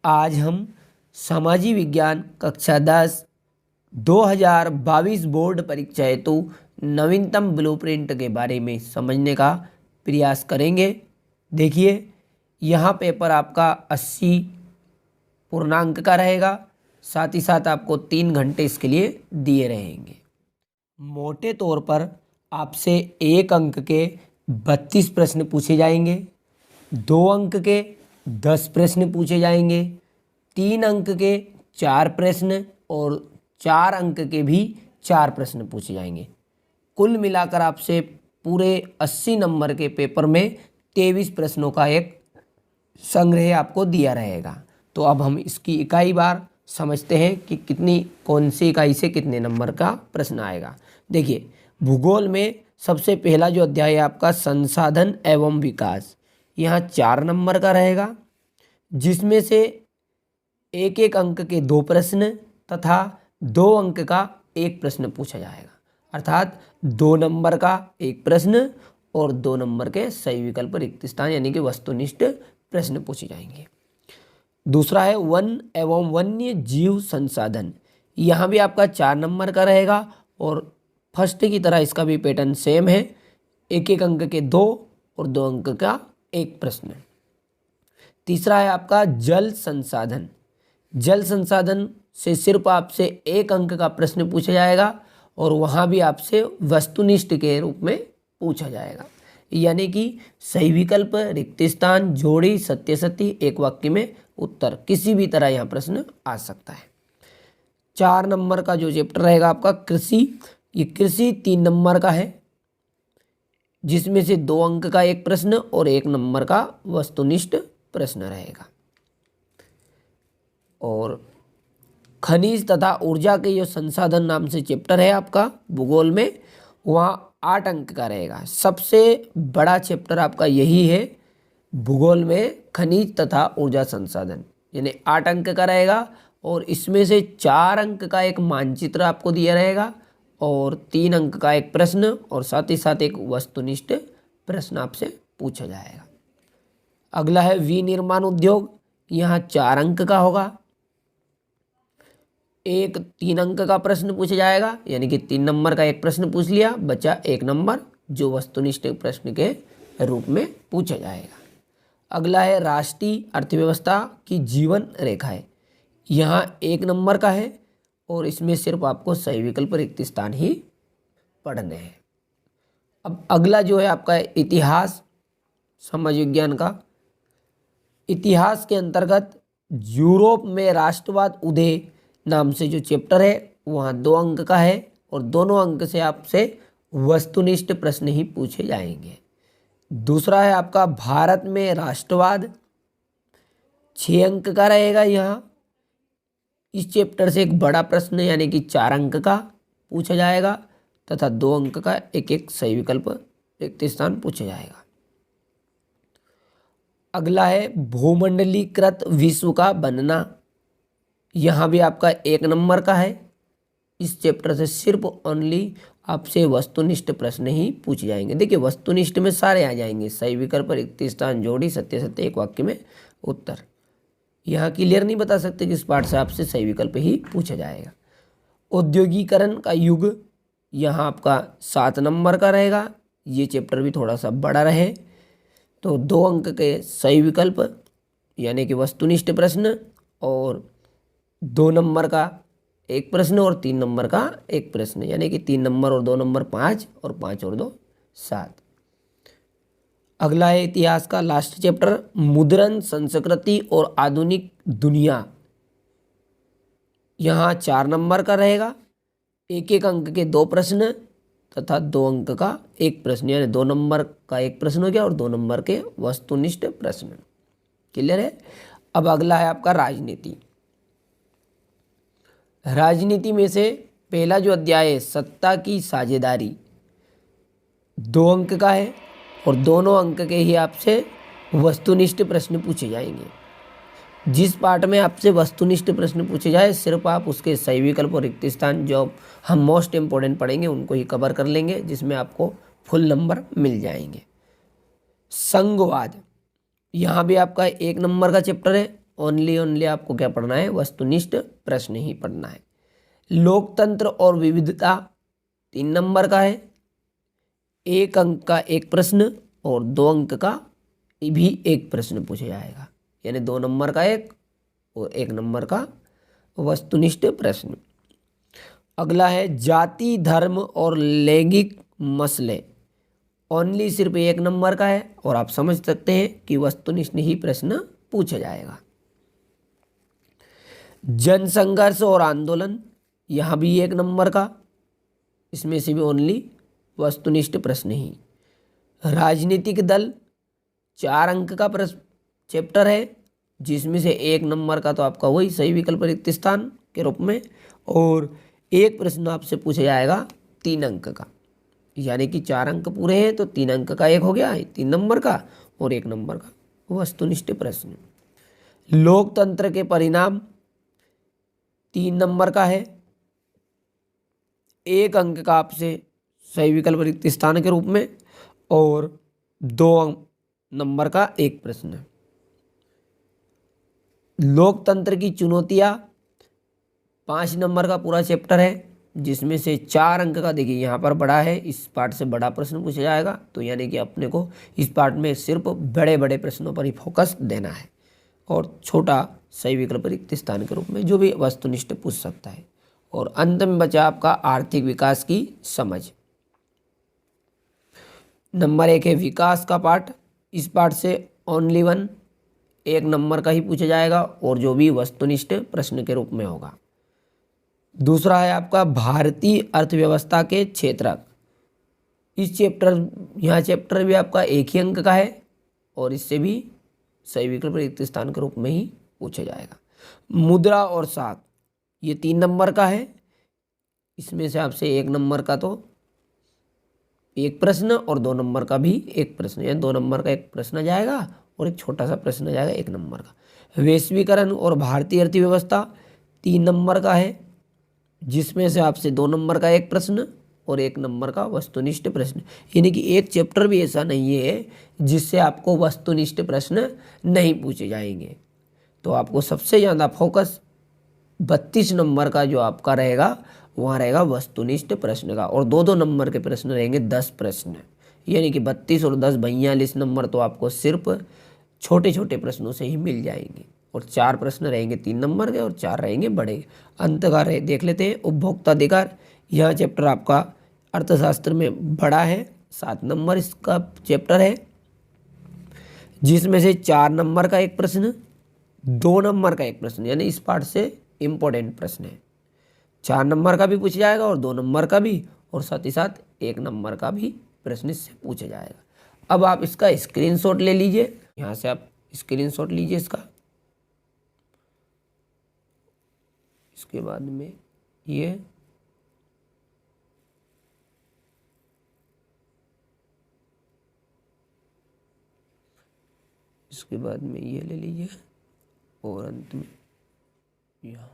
आज हम सामाजिक विज्ञान कक्षा 10 2022 बोर्ड परीक्षा हेतु नवीनतम ब्लूप्रिंट के बारे में समझने का प्रयास करेंगे। देखिए, यहाँ पेपर आपका 80 पूर्णांक का रहेगा, साथ ही साथ आपको 3 घंटे इसके लिए दिए रहेंगे। मोटे तौर पर आपसे 1 अंक के 32 प्रश्न पूछे जाएंगे, 2 अंक के 10 प्रश्न पूछे जाएंगे, 3 अंक के 4 प्रश्न और 4 अंक के भी 4 प्रश्न पूछे जाएंगे। कुल मिलाकर आपसे पूरे 80 नंबर के पेपर में 23 प्रश्नों का एक संग्रह आपको दिया रहेगा। तो अब हम इसकी इकाई बार समझते हैं कि कौन सी इकाई से कितने नंबर का प्रश्न आएगा। देखिए, भूगोल में सबसे पहला जो अध्याय है आपका संसाधन एवं विकास, यहाँ 4 नंबर का रहेगा, जिसमें से 1-1 अंक के 2 प्रश्न तथा 2 अंक का 1 प्रश्न पूछा जाएगा। अर्थात 2 नंबर का 1 प्रश्न और 2 नंबर के सही विकल्प रिक्त स्थान यानी कि वस्तुनिष्ठ प्रश्न पूछे जाएंगे। दूसरा है वन एवं वन्य जीव संसाधन, यहाँ भी आपका 4 नंबर का रहेगा और फर्स्ट की तरह इसका भी पैटर्न सेम है, 1-1 अंक के 2 और 2 अंक का 1 प्रश्न। तीसरा है आपका जल संसाधन। जल संसाधन से सिर्फ आपसे 1 अंक का प्रश्न पूछा जाएगा और वहाँ भी आपसे वस्तुनिष्ठ के रूप में पूछा जाएगा, यानी कि सही विकल्प रिक्त स्थान जोड़ी सत्य सत्य एक वाक्य में उत्तर, किसी भी तरह यहाँ प्रश्न आ सकता है। 4 नंबर का जो चैप्टर रहेगा आपका कृषि, ये कृषि 3 नंबर का है, जिसमें से 2 अंक का 1 प्रश्न और 1 नंबर का वस्तुनिष्ठ प्रश्न रहेगा। और खनिज तथा ऊर्जा के जो संसाधन नाम से चैप्टर है आपका भूगोल में, वहाँ 8 अंक का रहेगा। सबसे बड़ा चैप्टर आपका यही है भूगोल में, खनिज तथा ऊर्जा संसाधन, यानी 8 अंक का रहेगा और इसमें से 4 अंक का एक मानचित्र आपको दिया रहेगा और 3 अंक का 1 प्रश्न और साथ ही साथ एक वस्तुनिष्ठ प्रश्न आपसे पूछा जाएगा। अगला है विनिर्माण उद्योग, यहाँ 4 अंक का होगा, 3 अंक का प्रश्न पूछा जाएगा, यानी कि 3 नंबर का 1 प्रश्न पूछ लिया, बचा 1 नंबर जो वस्तुनिष्ठ प्रश्न के रूप में पूछा जाएगा। अगला है राष्ट्रीय अर्थव्यवस्था की जीवन रेखाएं, यहाँ 1 नंबर का है और इसमें सिर्फ आपको सही विकल्प रिक्त स्थान ही पढ़ने हैं। अब अगला जो है आपका इतिहास, समाज विज्ञान का। इतिहास के अंतर्गत यूरोप में राष्ट्रवाद उदय नाम से जो चैप्टर है वहाँ 2 अंक का है और दोनों अंक से आपसे वस्तुनिष्ठ प्रश्न ही पूछे जाएंगे। दूसरा है आपका भारत में राष्ट्रवाद, 6 अंक का रहेगा। यहाँ इस चैप्टर से एक बड़ा प्रश्न यानी कि 4 अंक का पूछा जाएगा तथा 2 अंक का 1-1 सही विकल्प रिक्त स्थान पूछा जाएगा। अगला है भूमंडलीकृत विश्व का बनना, यहाँ भी आपका 1 नंबर का है। इस चैप्टर से सिर्फ ओनली आपसे वस्तुनिष्ठ प्रश्न ही पूछे जाएंगे। देखिए, वस्तुनिष्ठ में सारे आ जाएंगे, सही विकल्प रिक्त स्थान जोड़ी सत्य सत्य एक वाक्य में उत्तर। यहाँ क्लियर नहीं बता सकते किस पार्ट से आपसे सही विकल्प ही पूछा जाएगा। औद्योगिकरण का युग, यहाँ आपका 7 नंबर का रहेगा। ये चैप्टर भी थोड़ा सा बड़ा रहे तो 2 अंक के सही विकल्प यानी कि वस्तुनिष्ठ प्रश्न और 2 नंबर का 1 प्रश्न और 3 नंबर का 1 प्रश्न, यानी कि 3 नंबर और 2 नंबर 5 और 5 और 2 7। अगला है इतिहास का लास्ट चैप्टर मुद्रण संस्कृति और आधुनिक दुनिया, यहाँ 4 नंबर का रहेगा, 1-1 अंक के 2 प्रश्न तथा 2 अंक का 1 प्रश्न, यानी 2 नंबर का 1 प्रश्न हो गया और 2 नंबर के वस्तुनिष्ठ प्रश्न। क्लियर है। अब अगला है आपका राजनीति। राजनीति में से पहला जो अध्याय है सत्ता की साझेदारी, 2 अंक का है और दोनों अंक के ही आपसे वस्तुनिष्ठ प्रश्न पूछे जाएंगे। जिस पार्ट में आपसे वस्तुनिष्ठ प्रश्न पूछे जाए सिर्फ आप उसके सही विकल्प और रिक्त स्थान जो हम मोस्ट इम्पोर्टेंट पढ़ेंगे उनको ही कवर कर लेंगे, जिसमें आपको फुल नंबर मिल जाएंगे। संघवाद, यहाँ भी आपका 1 नंबर का चैप्टर है ओनली आपको क्या पढ़ना है, वस्तुनिष्ठ प्रश्न ही पढ़ना है। लोकतंत्र और विविधता 3 नंबर का है, 1 अंक का एक प्रश्न और 2 अंक का भी एक प्रश्न पूछा जाएगा, यानी 2 नंबर का एक और 1 नंबर का वस्तुनिष्ठ प्रश्न। अगला है जाति धर्म और लैंगिक मसले, ओनली सिर्फ 1 नंबर का है और आप समझ सकते हैं कि वस्तुनिष्ठ ही प्रश्न पूछा जाएगा। जनसंघर्ष और आंदोलन, यहाँ भी 1 नंबर का, इसमें से भी ओनली वस्तुनिष्ठ प्रश्न ही। राजनीतिक दल 4 अंक का प्रश्न चैप्टर है, जिसमें से 1 नंबर का तो आपका वही सही विकल्प रिक्त स्थान के रूप में, और एक प्रश्न आपसे पूछा जाएगा 3 अंक का, यानी कि 4 अंक पूरे हैं तो 3 अंक का एक हो गया 3 नंबर का और 1 नंबर का वस्तुनिष्ठ प्रश्न। लोकतंत्र के परिणाम 3 नंबर का है, 1 अंक का आपसे सही विकल्प रिक्त स्थान के रूप में और 2 नंबर का एक प्रश्न है। लोकतंत्र की चुनौतियां 5 नंबर का पूरा चैप्टर है, जिसमें से 4 अंक का, देखिए यहाँ पर बड़ा है, इस पार्ट से बड़ा प्रश्न पूछा जाएगा, तो यानी कि अपने को इस पार्ट में सिर्फ बड़े बड़े प्रश्नों पर ही फोकस देना है और छोटा सही विकल्प रिक्त स्थान के रूप में जो भी वस्तुनिष्ठ पूछ सकता है। और अंत में बचा आपका आर्थिक विकास की समझ। नंबर 1 है विकास का पार्ट, इस पार्ट से ओनली 1 नंबर का ही पूछा जाएगा और जो भी वस्तुनिष्ठ प्रश्न के रूप में होगा। दूसरा है आपका भारतीय अर्थव्यवस्था के क्षेत्रक, इस यहाँ चैप्टर भी आपका 1 ही अंक का है और इससे भी सही विकल्प रिक्त स्थान के रूप में ही पूछा जाएगा। मुद्रा और साख, ये 3 नंबर का है, इसमें से आपसे 1 नंबर का तो एक प्रश्न और 2 नंबर का भी एक प्रश्न, यानी 2 नंबर का एक प्रश्न जाएगा और एक छोटा सा प्रश्न जाएगा 1 नंबर का। वैश्वीकरण और भारतीय अर्थव्यवस्था 3 नंबर का है, जिसमें से आपसे 2 नंबर का एक प्रश्न और 1 नंबर का वस्तुनिष्ठ प्रश्न, यानी कि एक चैप्टर भी ऐसा नहीं है जिससे आपको वस्तुनिष्ठ प्रश्न नहीं पूछे जाएंगे। तो आपको सबसे ज़्यादा फोकस 32 नंबर का जो आपका रहेगा वहाँ रहेगा वस्तुनिष्ठ प्रश्न का, और 2-2 नंबर के प्रश्न रहेंगे 10 प्रश्न, यानी कि 32 और 10 42 नंबर तो आपको सिर्फ छोटे छोटे प्रश्नों से ही मिल जाएंगे, और 4 प्रश्न रहेंगे 3 नंबर के और 4 रहेंगे बड़े। अंत का देख लेते हैं उपभोक्ता अधिकार, यह चैप्टर आपका अर्थशास्त्र में बड़ा है, 7 नंबर इसका चैप्टर है, जिसमें से 4 नंबर का एक प्रश्न, 2 नंबर का एक प्रश्न, यानी इस पार्ट से इम्पोर्टेंट प्रश्न है, 4 नंबर का भी पूछा जाएगा और 2 नंबर का भी, और साथ ही साथ 1 नंबर का भी प्रश्न इससे पूछा जाएगा। अब आप इसका स्क्रीनशॉट ले लीजिए, यहाँ से आप स्क्रीनशॉट लीजिए इसका, इसके बाद में ये इसके बाद में ये ले लीजिए और अंत में यहाँ